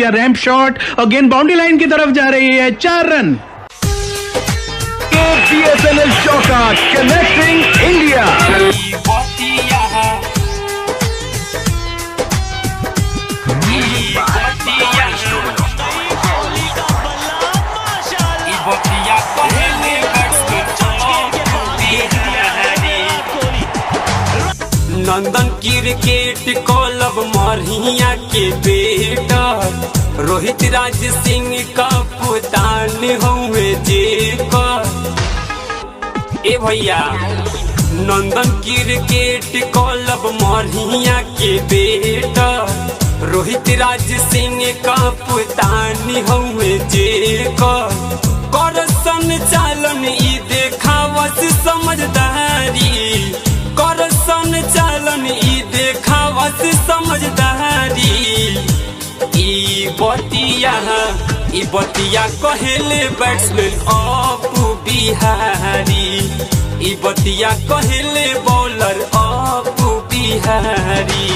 Ramp shot और गेंद boundary line की तरफ जा रही है। 4 रन। BSNL चौका कनेक्टिंग इंडिया। नंदन क्रिकेट क्लब मरिया के बेटा रोहित राज सिंह का पुतान हुए जेकर। ए भैया नंदन क्रिकेट क्लब मरिया के बेटा रोहित राज सिंह का पुतान हुए जेकर। करसन चालन ई देखावत समझदारी, करसन चालन ई देखावत समझदारी। ई बतिया कहेले बैट्समैन अपू बिहारी, ई बतिया कहेले बॉलर अपू बिहारी।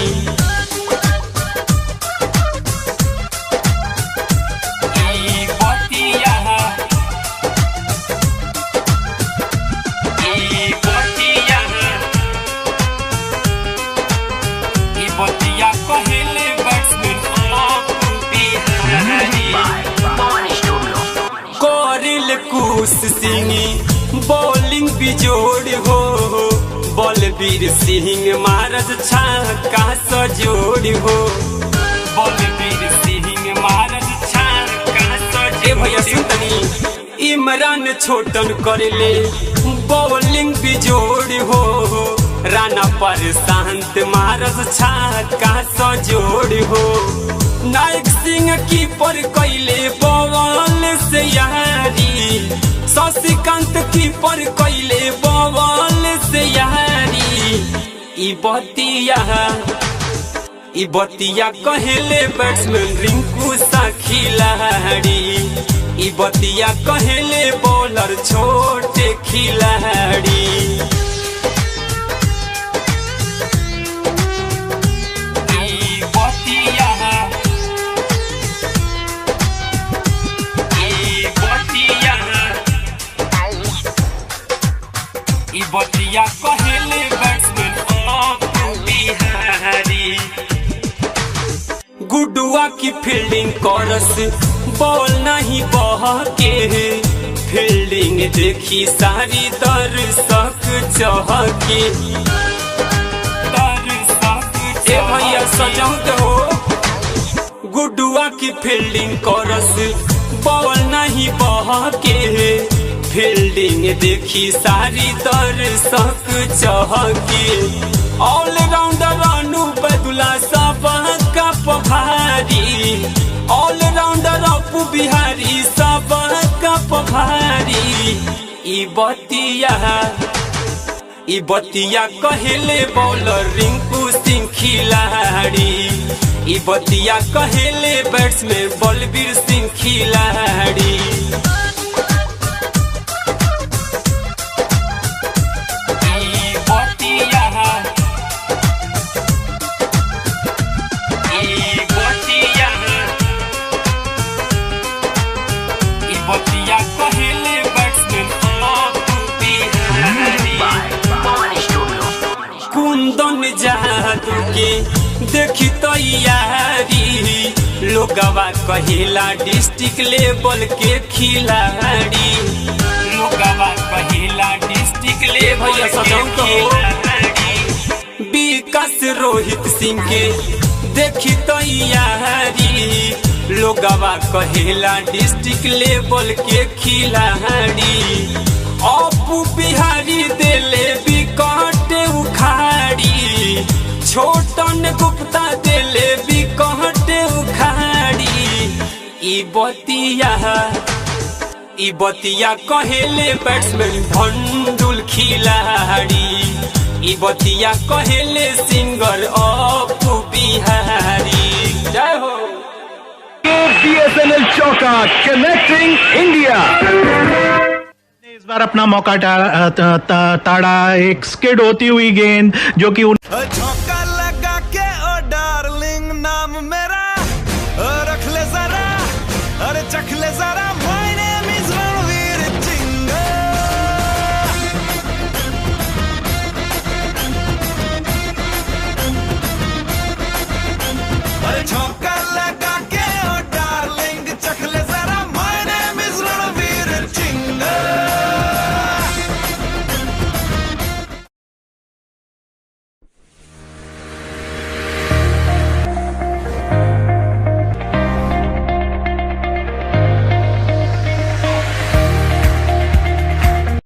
सिंह बॉलिंग बिजोड़ हो, बलबीर सिंह मारत छक्का सजोड़ हो, बलबीर सिंह मारत छक्का सजोड़। भैया सुनतनी इमरान छोटन करेले बॉलिंग बिजोड़ हो, राणा पर शांत मारत छक्का सजोड़ हो। नायक सिंह कीपर कैले बॉल से यारी, शशिकांत कीपर कैले बॉल से यारी। ई बतिया कहेले बैट्समैन रिंकू सा खिलाड़ी, ई बतिया कहेले बॉलर छोटे खिलाड़ी। बतिया कहेले बैट्समैन अपू बिहारी। गुडुआ की फील्डिंग करस बॉल नहीं बहके, फील्डिंग देखी सारी दर्शक चहके। ए भैया सजाऊं हो गुडुआ की फील्डिंग करस बॉल नहीं बहके, फील्डिंग देखी सारी दर्शक चहके। ऑलराउंडर अनु बदुला सब का पभारी, ऑलराउंडर अपू बिहारी सब का पभारी। ई बतिया कहेले बॉलर रिंकू सिंह खिलाड़ी, ई बतिया कहेले बैट्समैन बलबीर सिंह खिलाड़ी। कुंदन जादू के देखी तैयारी, लोगवा कहेला डिस्ट्रिक्ट लेवल के खिलाड़ी, लोगवा कहेला डिस्ट्रिक्ट लेवल के खिलाड़ी। विकास रोहित सिंह के देखी तैयारी, लोगवा कहेला डिस्ट्रिक्ट लेवल के खिलाड़ी। अपू बिहारी देले विकेट उखाड़ी, छोटन गुप्ता देले विकेट उखाड़ी। ई बतिया कहेले बैट्समैन भंडुल खिलाड़ी, ई बतिया कहेले सिंगर अपू बिहारी। जय हो। BSNL चौका कनेक्टिंग इंडिया। इस बार अपना मौका ताड़ा, एक स्किड होती हुई गेंद जो कि